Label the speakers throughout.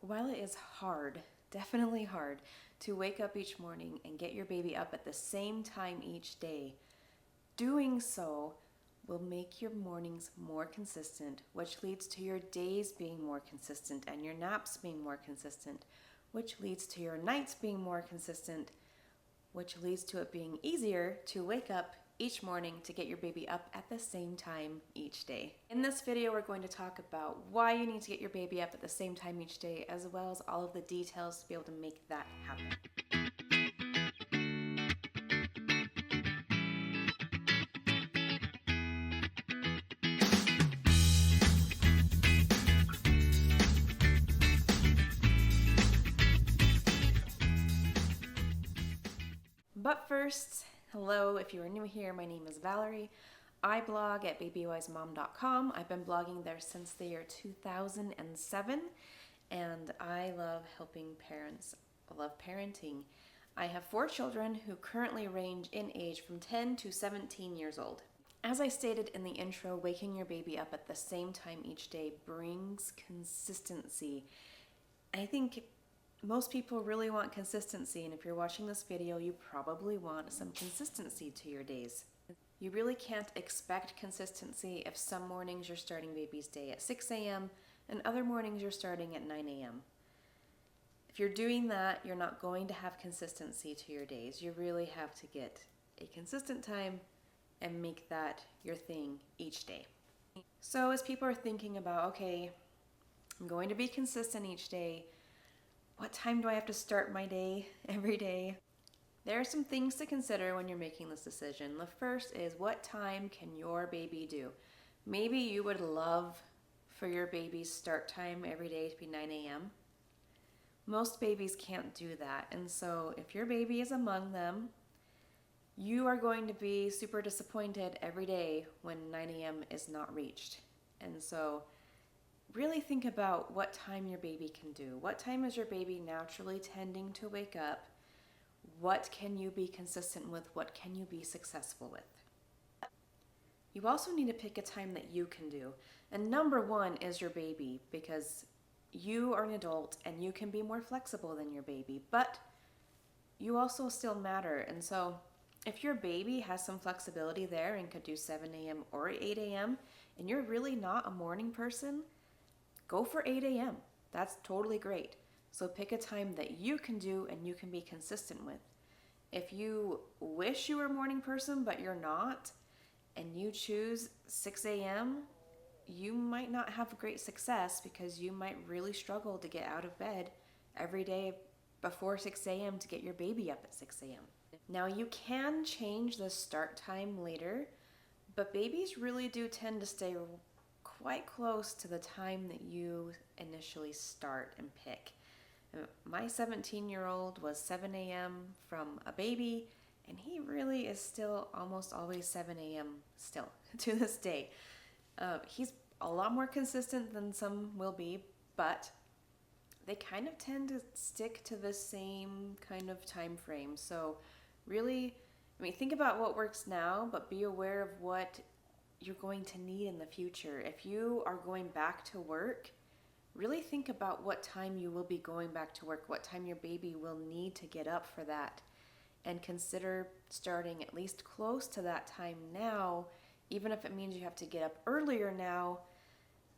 Speaker 1: While it is hard, definitely hard, to wake up each morning and get your baby up at the same time each day, doing so will make your mornings more consistent, which leads to your days being more consistent and your naps being more consistent, which leads to your nights being more consistent, which leads to it being easier to wake up each morning to get your baby up at the same time each day. In this video, we're going to talk about why you need to get your baby up at the same time each day, as well as all of the details to be able to make that happen. But first, hello, if you are new here, my name is Valerie. I blog at babywisemom.com. I've been blogging there since the year 2007, and I love helping parents. I love parenting. I have 4 children who currently range in age from 10 to 17 years old. As I stated in the intro, waking your baby up at the same time each day brings consistency. I think most people really want consistency, and if you're watching this video, you probably want some consistency to your days. You really can't expect consistency if some mornings you're starting baby's day at 6 a.m. and other mornings you're starting at 9 a.m. If you're doing that, you're not going to have consistency to your days. You really have to get a consistent time and make that your thing each day. So as people are thinking about, okay, I'm going to be consistent each day, what time do I have to start my day every day? There are some things to consider when you're making this decision. The first is, what time can your baby do? Maybe you would love for your baby's start time every day to be 9 a.m. Most babies can't do that, and so if your baby is among them, you are going to be super disappointed every day when 9 a.m. is not reached. And so really think about what time your baby can do. What time is your baby naturally tending to wake up? What can you be consistent with? What can you be successful with? You also need to pick a time that you can do. And number one is your baby, because you are an adult and you can be more flexible than your baby, but you also still matter. And so if your baby has some flexibility there and could do 7 a.m. or 8 a.m. and you're really not a morning person, go for 8 a.m. That's totally great. So pick a time that you can do and you can be consistent with. If you wish you were a morning person but you're not, and you choose 6 a.m., you might not have great success because you might really struggle to get out of bed every day before 6 a.m. to get your baby up at 6 a.m. Now you can change the start time later, but babies really do tend to stay quite close to the time that you initially start and pick. My 17-year-old was 7 a.m. from a baby, and he really is still almost always 7 a.m. still to this day. He's a lot more consistent than some will be, but they kind of tend to stick to the same kind of time frame. So really, think about what works now, but be aware of what you're going to need in the future. If you are going back to work, really think about what time you will be going back to work, what time your baby will need to get up for that, and consider starting at least close to that time now, even if it means you have to get up earlier now,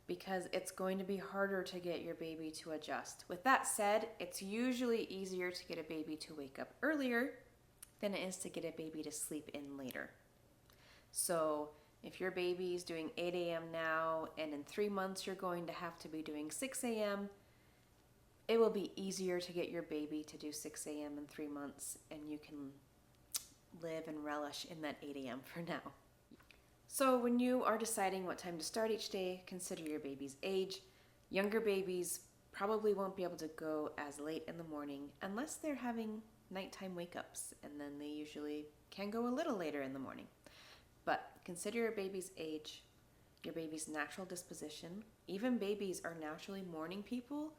Speaker 1: because it's going to be harder to get your baby to adjust. With that said, it's usually easier to get a baby to wake up earlier than it is to get a baby to sleep in later. So if your baby is doing 8 a.m. now, and in 3 months you're going to have to be doing 6 a.m., it will be easier to get your baby to do 6 a.m. in 3 months, and you can live and relish in that 8 a.m. for now. So when you are deciding what time to start each day, consider your baby's age. Younger babies probably won't be able to go as late in the morning unless they're having nighttime wake-ups, and then they usually can go a little later in the morning. But consider your baby's age, your baby's natural disposition. Even babies are naturally morning people,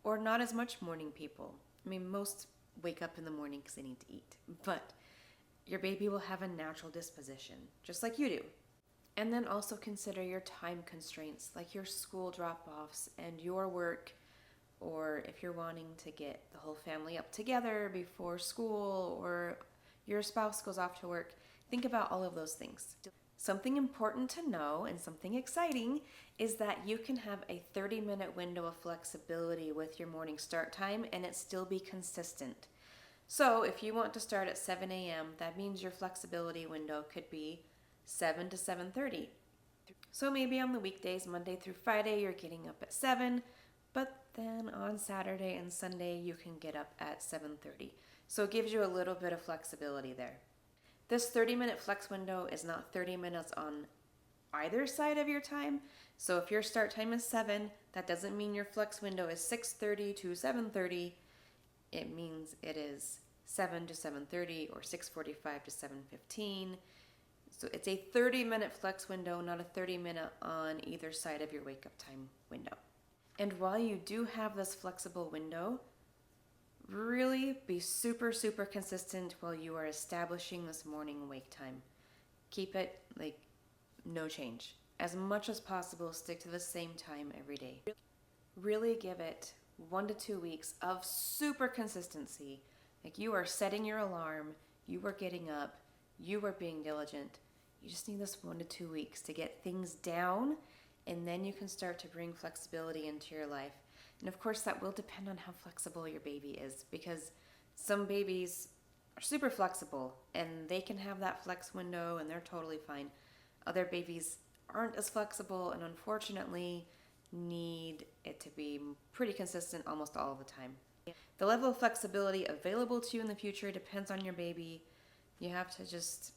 Speaker 1: or not as much morning people. Most wake up in the morning because they need to eat, but your baby will have a natural disposition, just like you do. And then also consider your time constraints, like your school drop-offs and your work, or if you're wanting to get the whole family up together before school, or your spouse goes off to work. Think about all of those things. Something important to know and something exciting is that you can have a 30-minute window of flexibility with your morning start time and it still be consistent. So if you want to start at 7 a.m., that means your flexibility window could be 7 to 7:30. So maybe on the weekdays, Monday through Friday, you're getting up at 7, but then on Saturday and Sunday, you can get up at 7:30. So it gives you a little bit of flexibility there. This 30-minute flex window is not 30 minutes on either side of your time. So if your start time is 7, that doesn't mean your flex window is 6:30 to 7:30. It means it is 7 to 7:30 or 6:45 to 7:15. So it's a 30-minute flex window, not a 30-minute on either side of your wake-up time window. And while you do have this flexible window, really be super, super consistent while you are establishing this morning wake time. Keep it like no change. As much as possible, stick to the same time every day. Really give it 1 to 2 weeks of super consistency. Like you are setting your alarm, you are getting up, you are being diligent. You just need this 1 to 2 weeks to get things down, and then you can start to bring flexibility into your life. And of course, that will depend on how flexible your baby is, because some babies are super flexible and they can have that flex window and they're totally fine. Other babies aren't as flexible and unfortunately need it to be pretty consistent almost all the time. The level of flexibility available to you in the future depends on your baby. You have to just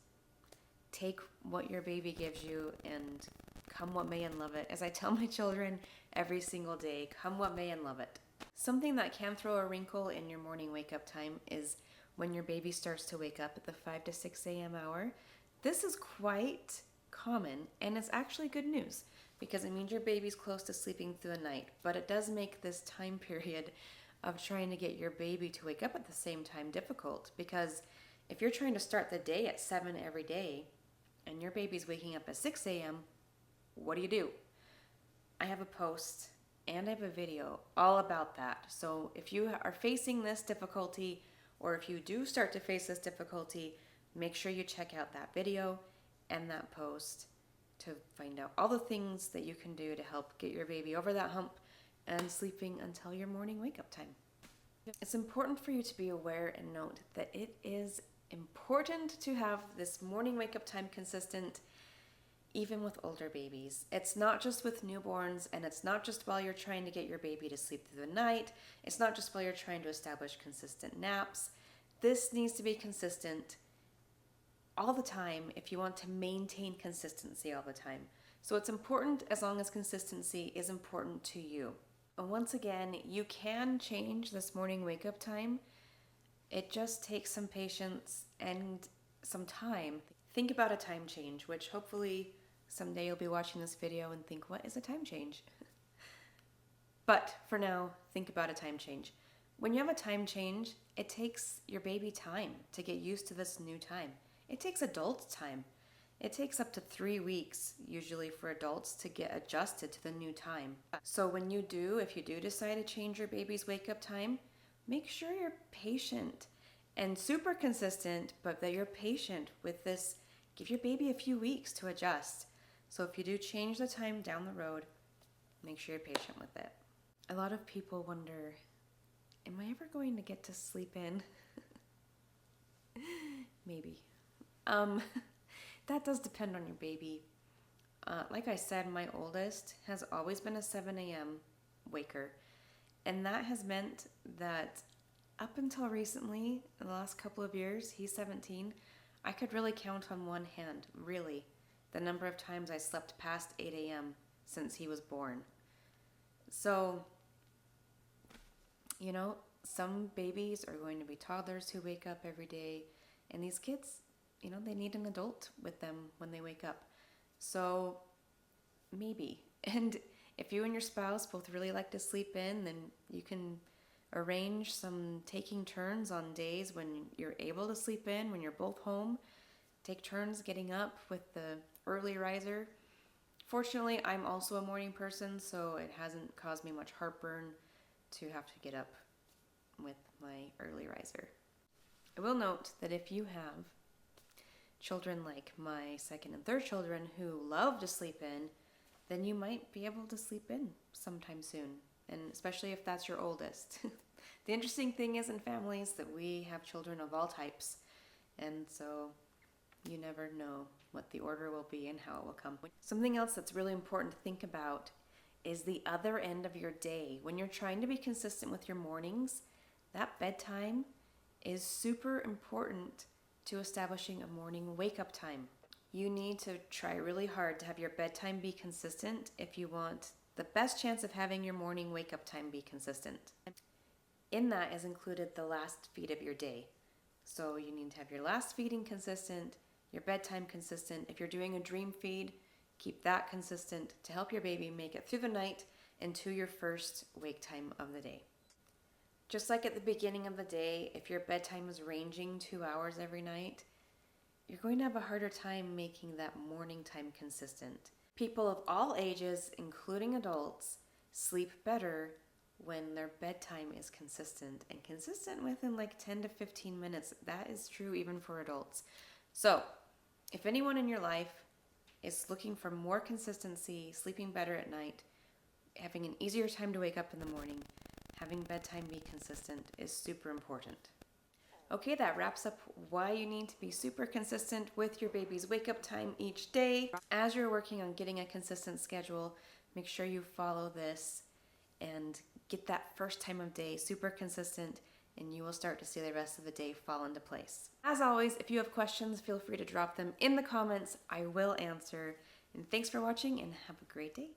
Speaker 1: take what your baby gives you and come what may and love it. As I tell my children every single day, come what may and love it. Something that can throw a wrinkle in your morning wake up time is when your baby starts to wake up at the 5 to 6 a.m. hour. This is quite common and it's actually good news because it means your baby's close to sleeping through the night, but it does make this time period of trying to get your baby to wake up at the same time difficult, because if you're trying to start the day at 7 every day and your baby's waking up at 6 a.m., what do? I have a post and I have a video all about that. So if you are facing this difficulty, or if you do start to face this difficulty, make sure you check out that video and that post to find out all the things that you can do to help get your baby over that hump and sleeping until your morning wake up time. It's important for you to be aware and note that it is important to have this morning wake up time consistent even with older babies. It's not just with newborns, and it's not just while you're trying to get your baby to sleep through the night. It's not just while you're trying to establish consistent naps. This needs to be consistent all the time if you want to maintain consistency all the time. So it's important as long as consistency is important to you. And once again, you can change this morning wake up time. It just takes some patience and some time. Think about a time change, which hopefully someday you'll be watching this video and think, what is a time change? But for now, think about a time change. When you have a time change, it takes your baby time to get used to this new time. It takes adults time. It takes up to 3 weeks, usually for adults, to get adjusted to the new time. So when if you do decide to change your baby's wake-up time, make sure you're patient and super consistent, but that you're patient with this. Give your baby a few weeks to adjust. So if you do change the time down the road, make sure you're patient with it. A lot of people wonder, am I ever going to get to sleep in? Maybe. That does depend on your baby. Like I said, my oldest has always been a 7 a.m. waker. And that has meant that up until recently, in the last couple of years, he's 17, I could really count on one hand, really, the number of times I slept past 8 a.m. since he was born. So, some babies are going to be toddlers who wake up every day, and these kids, they need an adult with them when they wake up. So, maybe. And if you and your spouse both really like to sleep in, then you can arrange some taking turns on days when you're able to sleep in, when you're both home. Take turns getting up with the early riser. Fortunately, I'm also a morning person, so it hasn't caused me much heartburn to have to get up with my early riser. I will note that if you have children like my second and third children who love to sleep in, then you might be able to sleep in sometime soon, and especially if that's your oldest. The interesting thing is in families that we have children of all types, and so you never know what the order will be and how it will come. Something else that's really important to think about is the other end of your day. When you're trying to be consistent with your mornings, that bedtime is super important to establishing a morning wake-up time. You need to try really hard to have your bedtime be consistent if you want the best chance of having your morning wake-up time be consistent. In that is included the last feed of your day. So you need to have your last feeding consistent, your bedtime consistent. If you're doing a dream feed, keep that consistent to help your baby make it through the night and to your first wake time of the day. Just like at the beginning of the day, if your bedtime is ranging 2 hours every night, you're going to have a harder time making that morning time consistent. People of all ages, including adults, sleep better when their bedtime is consistent, and consistent within like 10 to 15 minutes. That is true even for adults. So, if anyone in your life is looking for more consistency, sleeping better at night, having an easier time to wake up in the morning, having bedtime be consistent is super important. Okay, that wraps up why you need to be super consistent with your baby's wake-up time each day. As you're working on getting a consistent schedule, make sure you follow this and get that first time of day super consistent, and you will start to see the rest of the day fall into place. As always, if you have questions, feel free to drop them in the comments. I will answer. And thanks for watching, and have a great day.